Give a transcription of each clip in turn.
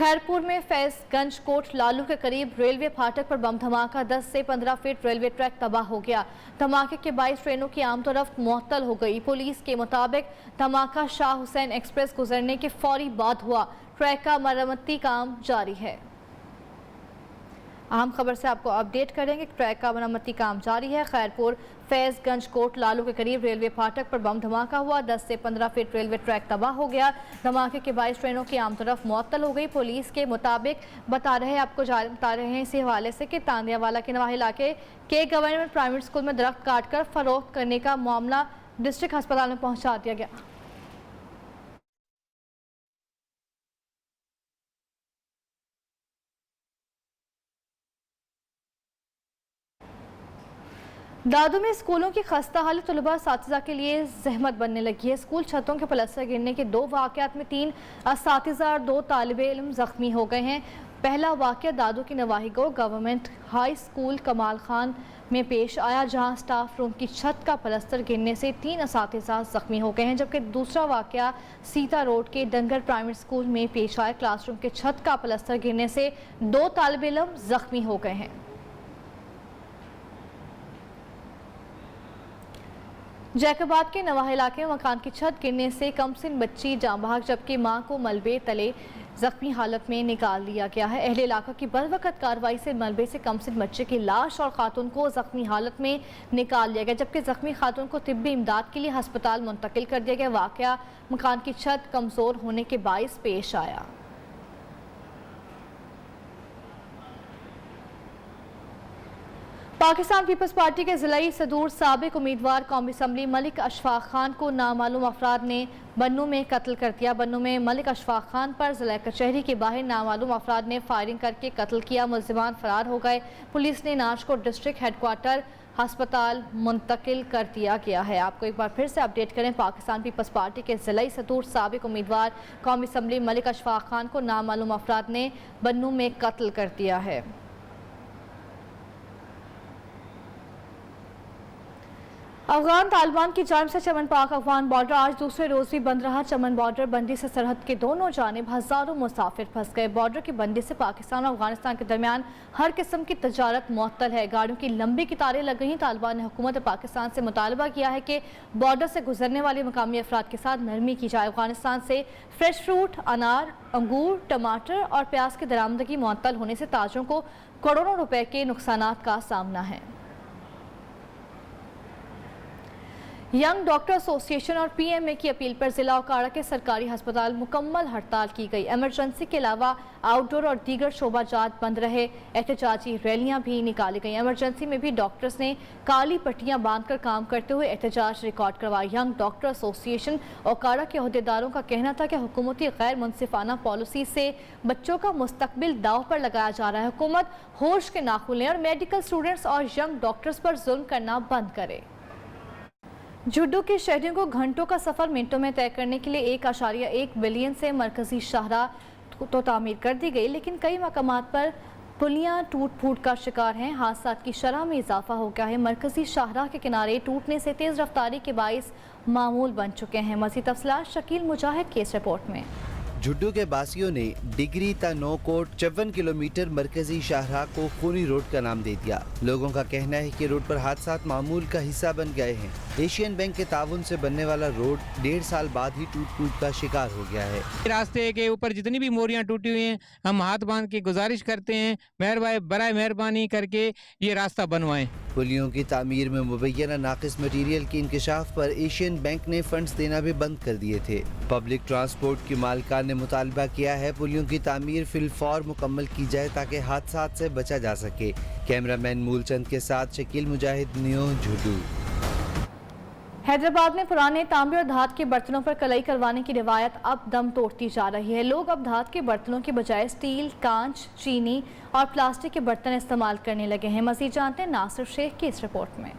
खैरपुर में फैजगंज कोट लालू के करीब रेलवे फाटक पर बम धमाका, 10 से 15 फीट रेलवे ट्रैक तबाह हो गया। धमाके के 22 ट्रेनों की आमदोरफ्त मुअत्तल हो गई। पुलिस के मुताबिक धमाका शाह हुसैन एक्सप्रेस गुजरने के फौरी बाद हुआ। ट्रैक का मरम्मती काम जारी है। अहम खबर से आपको अपडेट करेंगे। ट्रैक का मरम्मती काम जारी है। खैरपुर फैजगंज कोट लालू के करीब रेलवे फाटक पर बम धमाका हुआ, 10 से 15 फीट रेलवे ट्रैक तबाह हो गया। धमाके के 22 ट्रेनों की आमतरफ मुअत्तल हो गई। पुलिस के मुताबिक बता रहे हैं इसी हवाले से कि तांदियावाला के नवाही इलाके के गवर्नमेंट प्राइमरी स्कूल में दरख्त काटकर फरोख्त करने का मामला डिस्ट्रिक्ट अस्पताल में पहुंचा दिया गया। दादू में स्कूलों की खस्ता हालत तलबा असातिज़ा के लिए जहमत बनने लगी है। स्कूल छतों के प्लास्टर गिरने के 2 वाक़यात में 3 असातिज़ा और 2 तालिबे इल्म ज़ख्मी हो गए हैं। पहला वाक़या दादू की नवाही गो गवर्नमेंट हाई स्कूल कमाल खान में पेश आया, जहां स्टाफ रूम की छत का प्लास्टर गिरने से 3 असातिज़ा ज़ख्मी हो गए हैं, जबकि दूसरा वाक़या सीता रोड के डंगर प्राइमरी स्कूल में पेश आया। क्लासरूम के छत का प्लास्टर गिरने से 2 तालिबे इल्म ज़ख्मी हो गए हैं। जैकबाद के नवाह इलाके में मकान की छत गिरने से कमसिन बच्ची जाँ बहक, जबकि मां को मलबे तले जख्मी हालत में निकाल लिया गया है। अहले इलाका की बरवकत कार्रवाई से मलबे से कमसिन बच्चे की लाश और खातून को जख्मी हालत में निकाल लिया गया, जबकि जख्मी खातून को तिब्बी इमदाद के लिए अस्पताल मुंतकिल कर दिया गया। वाक़या मकान की छत कमज़ोर होने के बाइस पेश आया। पाकिस्तान पीपल्स पार्टी के ज़िलाई सदूर साबिक उम्मीदवार कौमी असम्बली मलिक अशफाक खान को नामालूम अफराद ने बन्नू में कत्ल कर दिया। बन्नू में मलिक अशफाक खान पर ज़िला कचहरी के बाहर नामालूम अफराद ने फायरिंग करके कत्ल किया। मुल्ज़िमान फरार हो गए। पुलिस ने नाश को डिस्ट्रिक्ट हेडक्वार्टर अस्पताल मुंतकिल कर दिया गया है। आपको एक बार फिर से अपडेट करें। पाकिस्तान पीपल्स पार्टी के ज़िलाई सदूर साबिक उम्मीदवार कौमी असम्बली मलिक अशफाक खान को नामालूम अफराद ने बन्नू में कत्ल कर दिया है। अफगान तालिबान की जानिब से चमन पाक अफगान बॉर्डर आज दूसरे रोज भी बंद रहा। चमन बॉर्डर बंदी से सरहद के दोनों जानिब हजारों मुसाफिर फंस गए। बॉर्डर की बंदी से पाकिस्तान और अफगानिस्तान के दरमियान हर किस्म की तजारत मुअत्तल है। गाड़ियों की लंबी कतारें लग गई। तालिबान ने हुकूमत पाकिस्तान से मुतालबा किया है कि बॉर्डर से गुजरने वाले मकामी अफराद के साथ नरमी की जाए। अफगानिस्तान से फ्रेश फ्रूट, अनार, अंगूर, टमाटर और प्याज की दरामदगी मुअत्तल होने से ताजरों को करोड़ों रुपए के नुकसानात का सामना है। यंग डॉक्टर एसोसिएशन और पीएमए की अपील पर जिला और काड़ा के सरकारी अस्पताल मुकम्मल हड़ताल की गई। एमरजेंसी के अलावा आउटडोर और दीगर शोबाजात बंद रहे। एहतजाजी रैलियां भी निकाली गई। एमरजेंसी में भी डॉक्टर्स ने काली पट्टियां बांधकर काम करते हुए एहतजाज रिकॉर्ड करवाया। यंग डॉक्टर एसोसिएशन और काड़ा के अहदेदारों का कहना था कि हुकूमती गैर मुनसिफाना पॉलिसी से बच्चों का मुस्तकबिल दाव पर लगाया जा रहा है। हुकूमत होश के नाखून लें और मेडिकल स्टूडेंट्स और यंग डॉक्टर्स पर जुल्म करना बंद करे। जुड्डू के शहरियों को घंटों का सफ़र मिनटों में तय करने के लिए 1.1 बिलियन से मरकजी शाहराह तो तामीर कर दी गई, लेकिन कई मकामात पर पुलियाँ टूट फूट का शिकार हैं। हादसात की शरह में इजाफा हो गया है। मरकजी शाहराह के किनारे टूटने से तेज़ रफ्तारी के बाइस मामूल बन चुके हैं। मज़ीद तफसीलात शकील मुजाहिद की इस रिपोर्ट में। जुड्डू के बासियों ने डिग्री ता नो कोट 54 किलोमीटर मरकजी शाहराह को खूनी रोड का नाम दे दिया। लोगों का कहना है कि रोड पर हादसात मामूल का हिस्सा बन गए हैं। एशियन बैंक के ताउन से बनने वाला रोड 1.5 साल बाद ही टूट फूट का शिकार हो गया है। रास्ते के ऊपर जितनी भी मोरियां टूटी हुई हैं, हम हाथ बांध के गुजारिश करते हैं बराए मेहरबानी करके ये रास्ता बनवाएं। पुलियों की तामीर में मुबैना नाकिस मटीरियल के इंकशाफ पर एशियन बैंक ने फंड्स देना भी बंद कर दिए थे। पब्लिक ट्रांसपोर्ट की मालिकान ने मुतालबा किया है पुलियों की तामीर फिलफौर मुकम्मल की जाए ताकि हादसात से बचा जा सके। कैमरामैन मूलचंद के साथ शकील मुजाहिद, न्यू जुड्डू। हैदराबाद में पुराने तांबे और धात के बर्तनों पर कलई करवाने की रिवायत अब दम तोड़ती जा रही है। लोग अब धात के बर्तनों के बजाय स्टील, कांच, चीनी और प्लास्टिक के बर्तन इस्तेमाल करने लगे हैं। मज़ीद जानते हैं नासिर शेख की इस रिपोर्ट में।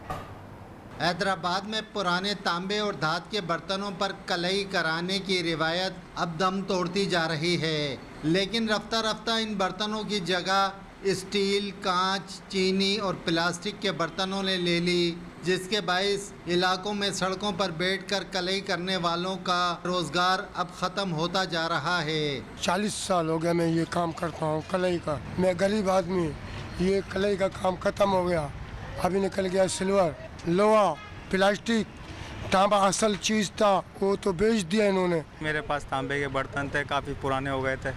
हैदराबाद में पुराने तांबे और धात के बर्तनों पर कलई कराने की रिवायत अब दम तोड़ती जा रही है, लेकिन रफ्ता रफ्ता इन बर्तनों की जगह स्टील, कांच, चीनी और प्लास्टिक के बर्तनों ने ले ली। जिस के बाइस इलाकों में सड़कों पर बैठकर कलई करने वालों का रोजगार अब खत्म होता जा रहा है। 40 साल हो गया मैं ये काम करता हूँ कलई का। मैं गरीब आदमी, ये कलई का काम खत्म हो गया। अभी निकल गया सिल्वर, लोहा, प्लास्टिक, तांबा असल चीज़ था वो तो बेच दिया इन्होंने। मेरे पास तांबे के बर्तन थे, काफ़ी पुराने हो गए थे,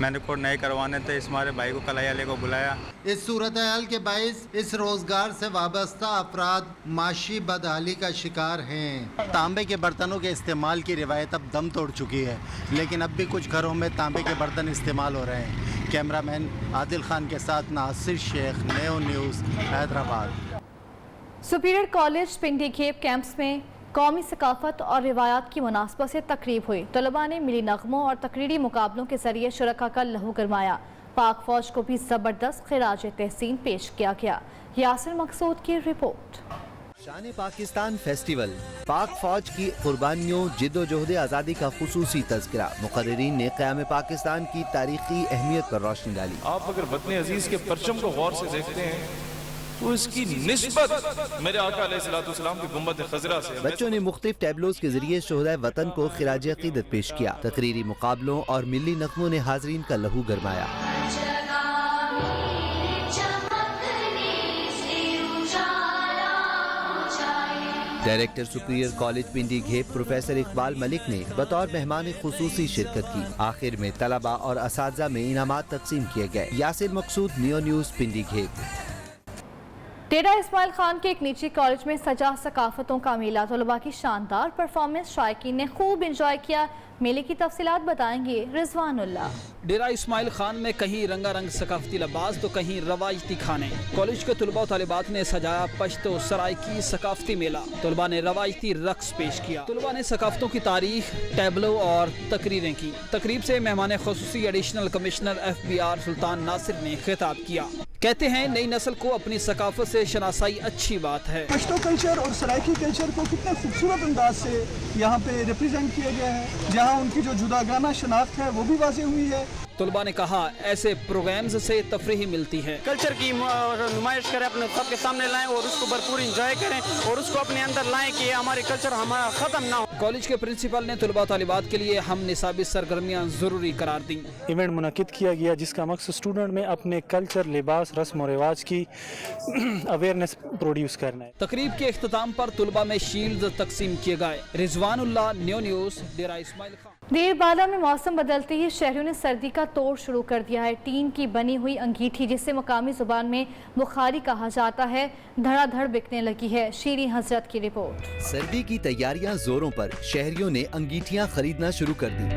मैंने को नए करवाने थे, इस हमारे भाई को कलाई वाले को बुलाया। इस सूरत हाल के बाइस इस रोजगार से वाबस्ता अफराद माशी बदहाली का शिकार हैं। तांबे के बर्तनों के इस्तेमाल की रिवायत अब दम तोड़ चुकी है, लेकिन अब भी कुछ घरों में तांबे के बर्तन इस्तेमाल हो रहे हैं। कैमरामैन आदिल खान के साथ Nasir Sheikh, Neo news, Hyderabad. Superior college Pindi Gheb campus में कौमी सकाफत और रिवायात की मुनासबत से तकरीब हुई। तलबा ने मिली नगमों और तकरीरी मुकाबलों के जरिए शुरका का लहू गरमाया। पाक फौज को भी ज़बरदस्त खिराज तहसीन पेश किया गया। यासिर मकसूद की रिपोर्ट। शान पाकिस्तान फेस्टिवल, पाक फौज की कुर्बानियों, जिद्दोजहद आज़ादी का खुसूसी तज़किरा। मुक़र्रिरीन ने क़याम पाकिस्तान की तारीख़ी अहमियत पर रोशनी डाली। आप अगर वतन अजीज के परचम को गौर से देखते हैं तो इसकी निस्बत मेरे आका अलैहिस्सलाम की गुंबद खज़रा से। बच्चों ने मुख्तलिफ टैबलोज के जरिए शोहदाए वतन को खिराज अक़ीदत पेश किया। तकरीरी मुकाबलों और मिली नग़मों ने हाज़रीन का लहू गरमाया। Director superior college Pindi घेप professor Iqbal Malik ने बतौर मेहमान खुसूसी शिरकत की। आखिर में तलबा और असातिज़ा में इनामात तकसीम किए गए। यासिर मकसूद, नियो न्यूज़, पिंडी घेप। डेरा इस्माइल खान के एक निजी कॉलेज में सजा सकाफतों का मेला। तलबा की शानदार परफॉर्मेंस शायकीन ने खूब इंजॉय किया। मेले की तफसीलात बताएंगे रिजवानुल्लाह। डेरा इस्माइल खान में कहीं रंगारंग सकाफती लिबास तो कहीं रवायती खाने। कॉलेज के तलबा तालिबात ने सजाया पश्तो सराय की सकाफती मेला। तलबा ने रवायती रक्स पेश किया। तलबा ने सकाफतों की तारीख, टैबलो और तकरीरें की। तकरीब से मेहमान खुसूसी एडिशनल कमिश्नर FBR सुल्तान नासिर ने खिताब किया। कहते हैं नई नस्ल को अपनी सकाफत से शनासाई अच्छी बात है। पश्तो कल्चर और सराइकी कल्चर को कितने खूबसूरत अंदाज से यहाँ पे रिप्रेजेंट किया गया है, जहाँ उनकी जो जुदागाना शनाख्त है वो भी वाज़ेह हुई है। तलबा ने कहा ऐसे प्रोग्राम्स से तफरीह मिलती है। कल्चर की नुमाइश करें, अपने सबके सामने लाएं और उसको भरपूर इंजॉय करें और उसको अपने अंदर लाएं कि हमारे कल्चर हमारा ख़त्म ना हो। कॉलेज के प्रिंसिपल ने तलबा तालिबात के लिए हम निसाबी सरगर्मियाँ ज़रूरी करार दी। इवेंट मुनक़िद किया गया जिसका मकसद स्टूडेंट में अपने कल्चर, लिबास, रस्म और रिवाज की अवेयरनेस प्रोड्यूस करना है। तकरीब के इख्तिताम पर तलबा में शील्ड तकसीम किए गए। रिजवानुल्लाह, न्यू न्यूज़, डेरा इस्माइल खान। देर बाला में मौसम बदलते ही शहरियों ने सर्दी का तोड़ शुरू कर दिया है। टीन की बनी हुई अंगीठी, जिसे मकामी जुबान में बुखारी कहा जाता है, धड़ाधड़ बिकने लगी है। शीरी हजरत की रिपोर्ट। सर्दी की तैयारियां जोरों पर, शहरियों ने अंगीठियां खरीदना शुरू कर दी।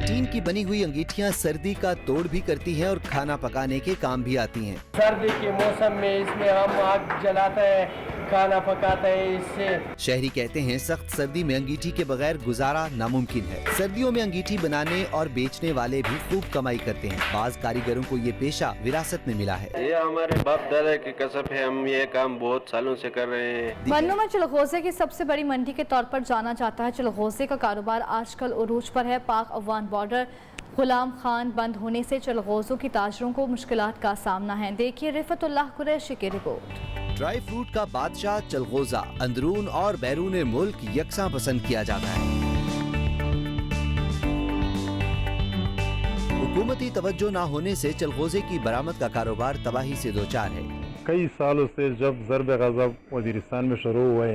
टीन की बनी हुई अंगीठियां सर्दी का तोड़ भी करती हैं और खाना पकाने के काम भी आती हैं। सर्दी के मौसम में इसमें हम आग जलाते हैं, खाना पकाते हैं इससे। शहरी कहते हैं सख्त सर्दी में अंगीठी के बगैर गुजारा नामुमकिन है। सर्दियों में अंगीठी बनाने और बेचने वाले भी खूब कमाई करते हैं। बाज कारीगरों को ये पेशा विरासत में मिला है। ये हमारे बाप दादा की कसब है, हम ये काम बहुत सालों से कर रहे हैं। बन्नू में चलगोजे की सबसे बड़ी मंडी के तौर पर जाना जाता है। चलगोजे का कारोबार आजकल उरूज पर है। पाक अफगान बॉर्डर गुलाम खान बंद होने से चलगोजों की ताजरों को मुश्किलात का सामना है। देखिए रिफतुल्लाह कुरैशी की रिपोर्ट। ड्राई फ्रूट का बादशाह चलगोजा अंदरून और बैरून मुल्क यकसां पसंद किया जाता है। हुकूमती तवज्जो न होने से चलगोजे की बरामद का कारोबार तबाही से दो चार है। कई सालों से जब ज़रब गज़ब वज़ीरिस्तान में शुरू हुए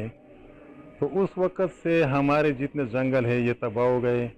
तो उस वक़्त से हमारे जितने जंगल है ये तबाह हो गए।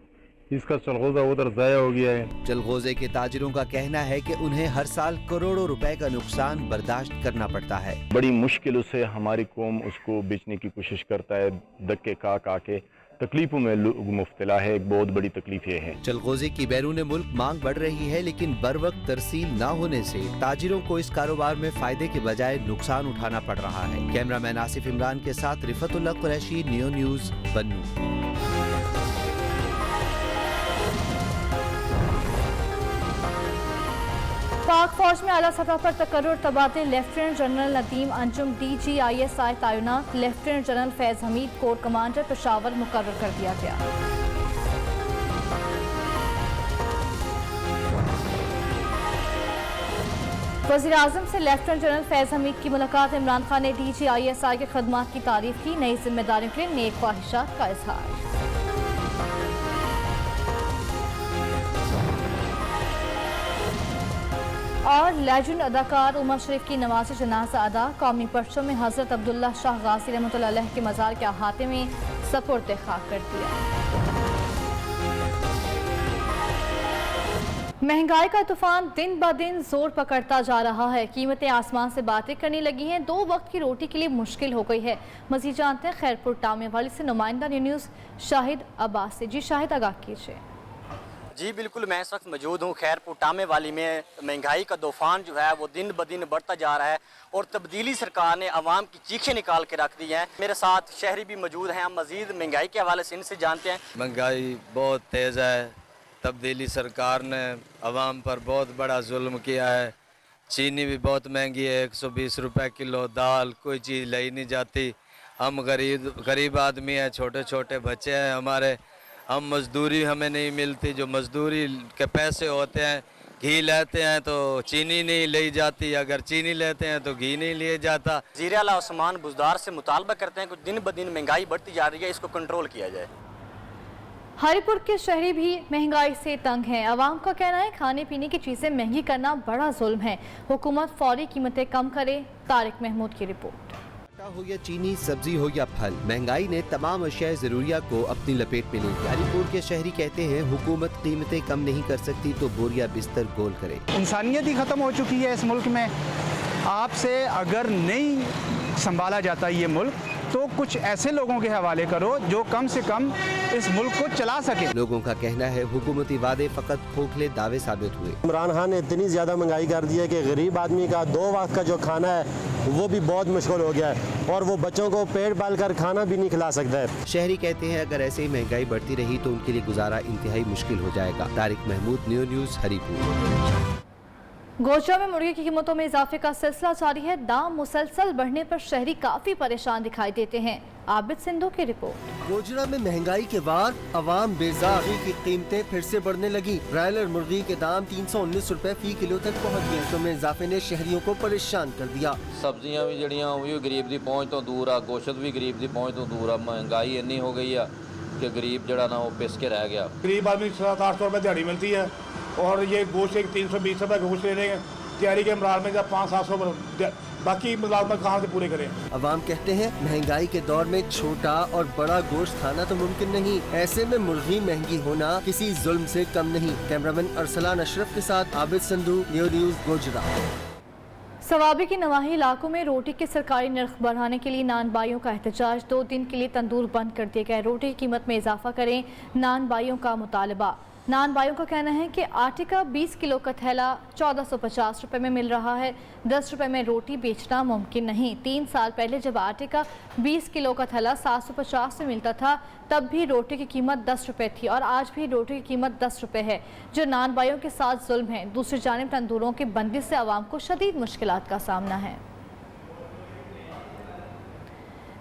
इसका चलगोजा उधर ज़ाया हो गया है। चलगोजे के ताजिरों का कहना है कि उन्हें हर साल करोड़ों रुपए का नुकसान बर्दाश्त करना पड़ता है। बड़ी मुश्किलों से हमारी कौम उसको बेचने की कोशिश करता है। धक्के खा के तकलीफों में मुब्तला है। एक बहुत बड़ी तकलीफ ये है। चलगोजे की बैरून मुल्क मांग बढ़ रही है, लेकिन बर वक्त तरसील न होने से ताजिरों को इस कारोबार में फायदे के बजाय नुकसान उठाना पड़ रहा है। कैमरामैन आसिफ इमरान के साथ रिफतुल्लाह कुरैशी, नियो न्यूज़, बन्नू। पाक फौज में आला सतह पर तकर्रुर तबादले। Lieutenant general Nadeem Anjum DGISI तैनात। Lieutenant general Faiz Hamid core commander Peshawar मुकर्रर कर दिया गया। वज़ीर-ए-आज़म से लेफ्टिनेंट जनरल फैज़ हमीद की मुलाकात। इमरान खान ने DGISI की खदमात की तारीफ की। नई जिम्मेदारियों के लिए नेक ख्वाहिशात का इजहार। और लेजेंड अदाकार उमर शरीफ की नमाज जनाजा अदा। कौमी परचम में हज़रत अब्दुल्ला शाह गाज़ी रहमतुल्लाह अलैह के मज़ार के अहाते में सपुर्द खाक कर दिया। महंगाई का तूफान दिन ब दिन जोर पकड़ता जा रहा है। कीमतें आसमान से बातें करने लगी हैं। 2 वक्त की रोटी के लिए मुश्किल हो गई है। मज़ीद जानते हैं खैरपुर टामे वाली से नुमाइंदा न्यूज़ शाहिद अब्बास से। जी शाहिद, आगाह कीजिए। जी बिल्कुल, मैं इस वक्त मौजूद हूँ खैरपुर टामे वाली में। महंगाई का तूफान जो है वो दिन ब दिन बढ़ता जा रहा है और तब्दीली सरकार ने आवाम की चीखें निकाल के रख दी हैं। मेरे साथ शहरी भी मौजूद हैं। हम मज़ीद महंगाई के हवाले से इनसे जानते हैं। महंगाई बहुत तेज़ है। तब्दीली सरकार ने आवाम पर बहुत बड़ा जुल्म किया है। चीनी भी बहुत महंगी है, 120 रुपए किलो। दाल, कोई चीज़ लाई नहीं जाती। हम गरीब आदमी हैं, छोटे छोटे बच्चे हैं हमारे। हम मजदूरी हमें नहीं मिलती, जो मजदूरी के पैसे होते हैं। घी लेते हैं तो चीनी नहीं ली जाती, अगर चीनी लेते हैं तो घी नहीं लिया जाता। वज़ीर आला उस्मान बुज़दार से मुतालबा करते हैं कि दिन ब दिन महंगाई बढ़ती जा रही है, इसको कंट्रोल किया जाए। हरिपुर के शहरी भी महंगाई से तंग हैं। आवाम का कहना है खाने पीने की चीज़ें महंगी करना बड़ा जुल्म है। हुकूमत फौरी कीमतें कम करे। तारिक महमूद की रिपोर्ट। आटा हो या चीनी, सब्जी हो या फल, महंगाई ने तमाम अशियाए ज़रूरिया को अपनी लपेट में ले लिया। हरिपुर के शहरी कहते हैं हुकूमत कीमतें कम नहीं कर सकती तो बोरिया बिस्तर गोल करे। इंसानियत ही ख़त्म हो चुकी है इस मुल्क में। आपसे अगर नहीं संभाला जाता ये मुल्क तो कुछ ऐसे लोगों के हवाले करो जो कम से कम इस मुल्क को चला सके। लोगों का कहना है हुकूमती वादे फकत खोखले दावे साबित हुए। इमरान खान ने इतनी ज़्यादा महंगाई कर दी है कि गरीब आदमी का 2 वक्त का जो खाना है वो भी बहुत मुश्किल हो गया है और वो बच्चों को पेट पाल कर खाना भी नहीं खिला सकता है। शहरी कहते हैं अगर ऐसे ही महंगाई बढ़ती रही तो उनके लिए गुजारा इंतहाई मुश्किल हो जाएगा। तारिक महमूद, न्यूज़ हरिपुर। गोजरा में मुर्गी की कीमतों में इजाफे का सिलसिला जारी है। दाम मुसलसल बढ़ने पर शहरी काफी परेशान दिखाई देते हैं। आबिद सिंधु की रिपोर्ट। गोजरा में महंगाई के बाद अवाम बेजार की कीमतें फिर से बढ़ने लगी। ब्रायलर मुर्गी के दाम 319 रुपए फी किलो तक पहुँच गए। तो में इजाफे ने शहरियों को परेशान कर दिया। सब्जियां भी जड़ियां वो गरीब की पहुँच तो दूर आ, गोश्त भी गरीब की पहुँच तो दूर आ। महंगाई इन्नी हो गई है कि गरीब जड़ा ना वो पिस के रह गया। गरीब आदमी 700-800 रुपये दिहाड़ी मिलती है और ये गोश्त एक 320 रुपये गोश्त ले रहे हैं। तैयारी के इमरान में जब 500-700 बाकी मुलाजमत कहाँ से पूरे करें। अवाम कहते हैं महंगाई के दौर में छोटा और बड़ा गोश्त खाना तो मुमकिन नहीं। ऐसे में मुर्गी महंगी होना किसी जुल्म से कम नहीं। कैमरामैन अरसलान अशरफ के साथ आबिद संधू, न्यूज़ गोजरा। सवाबी के नवाही इलाकों में रोटी के सरकारी नर्ख बढ़ाने के लिए नान बाइयों का एहतजाज। 2 दिन के लिए तंदूर बंद कर दिए गए। रोटी की कीमत में इजाफा करें, नान बाइयों का मुतालबा। नान बाइयों का कहना है कि आटे का 20 किलो का थैला 1450 रुपये में मिल रहा है। 10 रुपये में रोटी बेचना मुमकिन नहीं। 3 साल पहले जब आटे का 20 किलो का थैला 750 में मिलता था तब भी रोटी की कीमत 10 रुपये थी और आज भी रोटी की कीमत 10 रुपये है, जो नान बाइयों के साथ जुल्म है। दूसरी जानिब तंदूरों की बंदी से आवाम को शदीद मुश्किलात का सामना है।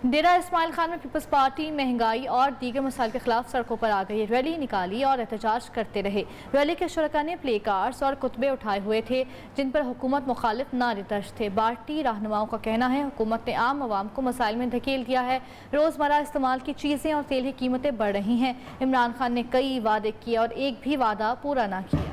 डेरा इस्माइल खान में पीपल्स पार्टी महंगाई और दीगर मसाइल के खिलाफ सड़कों पर आ गई। रैली निकाली और एहतजाज करते रहे। रैली के शुरका ने प्ले कार्ड्स और कुतबे उठाए हुए थे जिन पर हुकूमत मुखालिफ नारे दर्ज थे। पार्टी रहनुमाओं का कहना है हुकूमत ने आम आवाम को मसाइल में धकेल दिया है। रोज़मर्रा इस्तेमाल की चीज़ें और तेल की कीमतें बढ़ रही हैं। इमरान खान ने कई वादे किए और एक भी वादा पूरा ना किया।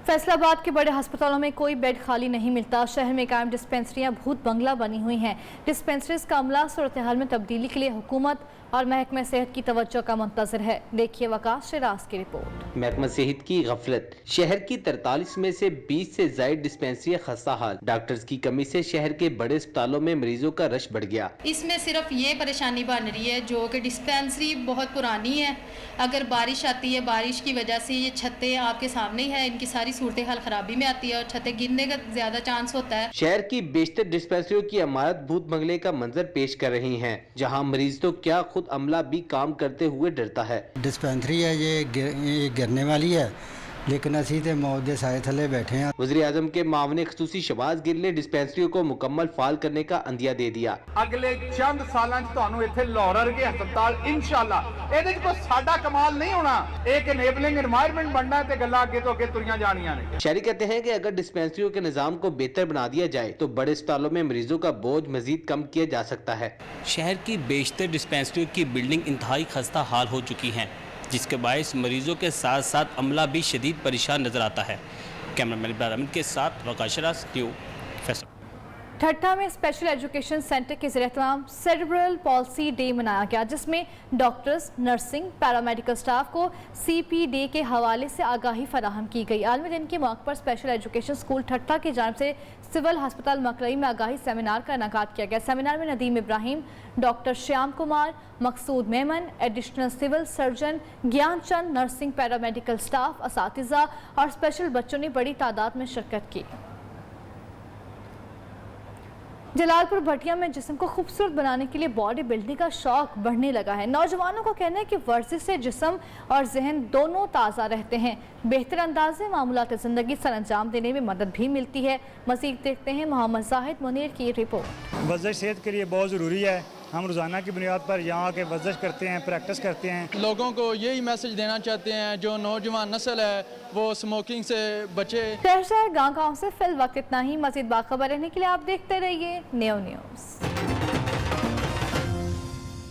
फैसलाबाद के बड़े अस्पतालों में कोई बेड खाली नहीं मिलता। शहर में कायम डिस्पेंसरियां भूत बंगला बनी हुई हैं। डिस्पेंसरीज का अमला सूरत हाल में तब्दीली के लिए हुकूमत और महकमा सेहत की तवज्जो का मुंतज़िर है। देखिए वकास शिराज की रिपोर्ट। महकमा सेहत की गफलत। शहर की 43 में से 20 से ज़ायद डिस्पेंसरी खस्ता हाल। डॉक्टर्स की कमी से शहर के बड़े अस्पतालों में मरीजों का रश बढ़ गया। इसमें सिर्फ ये परेशानी बन रही है जो कि डिस्पेंसरी बहुत पुरानी है। अगर बारिश आती है, बारिश की वजह से ये छतें आपके सामने ही है, इनकी सारी सूरत हाल खराबी में आती है और छतें गिरने का ज्यादा चांस होता है। शहर की बेशतर डिस्पेंसरियों की इमारत भूत बंगले का मंजर पेश कर रही है, जहाँ मरीज तो क्या खुद अमला भी काम करते हुए डरता है। डिस्पेंसरी है ये गिरने वाली है लेकिन असी तो मौत के साए थले बैठे हैं। वज़ीर आज़म के मामले खसूसी शहबाज गिल ने डिस्पेंसरियों को मुकम्मल फाल करने का अंदिया दे दिया। अगले चंद सालों ਤੁਹਾਨੂੰ ਇੱਥੇ ਲਾਹੌਰ ਵਰਗੇ ਹਸਪਤਾਲ ਇਨਸ਼ਾਅੱਲਾ ਇਹਦੇ ਚ ਕੋਈ ਸਾਡਾ ਕਮਾਲ ਨਹੀਂ ਹੋਣਾ, ਇੱਕ ਇਨੇਬਲਿੰਗ এনवायरमेंट बनना ਤੇ ਗੱਲਾਂ ਅੱਗੇ ਤੋਂ ਅੱਗੇ ਤੁਰੀਆਂ ਜਾਣੀਆਂ ਨੇ। शहरी कहते हैं कि अगर डिस्पेंसरियों के निज़ाम को बेहतर बना दिया जाए तो बड़े अस्पतालों में मरीजों का बोझ मजीद कम किया जा सकता है। शहर की बेशतर डिस्पेंसरियों की बिल्डिंग इंतहाई खस्ता हाल हो चुकी हैं, जिसके बायस मरीजों के साथ साथ अमला भी शदीद परेशान नजर आता है। कैमरामैन इब्राहिम के साथ वकाशराज न्यू फैसल। ठट्टा में स्पेशल एजुकेशन सेंटर के ज़रिए सेरेब्रल पॉल्सी डे मनाया गया, जिसमें डॉक्टर्स, नर्सिंग, पैरामेडिकल स्टाफ को CPD के हवाले से आगाही फराहम की गई। आलमी दिन के मौके पर स्पेशल एजुकेशन स्कूल ठट्टा की जानिब से सिविल हस्पताल मकरई में आगाही सेमिनार का इनेकाद किया गया। सेमिनार में नदीम इब्राहिम, डॉक्टर श्याम कुमार, मकसूद मेमन, एडिशनल सिविल सर्जन, ज्ञान चंद, नर्सिंग, पैरामेडिकल स्टाफ, असातिज़ा और स्पेशल बच्चों ने बड़ी तादाद में शिरकत की। जलालपुर भटिया में जिस्म को खूबसूरत बनाने के लिए बॉडी बिल्डिंग का शौक बढ़ने लगा है। नौजवानों को कहना है कि वर्जिश से जिस्म और जहन दोनों ताज़ा रहते हैं, बेहतर अंदाज में मामूलात ज़िंदगी सर अंजाम देने में मदद भी मिलती है। मज़ीद देखते हैं मोहम्मद जाहिद मुनीर की रिपोर्ट। वर्जिश सेहत के लिए बहुत ज़रूरी है। हम रोज़ाना की बुनियाद पर यहाँ आके वर्जिश करते हैं, प्रैक्टिस करते हैं। लोगों को यही मैसेज देना चाहते हैं, जो नौजवान नस्ल है वो स्मोकिंग से बचे। शहर गाँव से फिल वक्त इतना ही। मज़ीद बाखबर रहने के लिए आप देखते रहिए न्यू न्यूज़।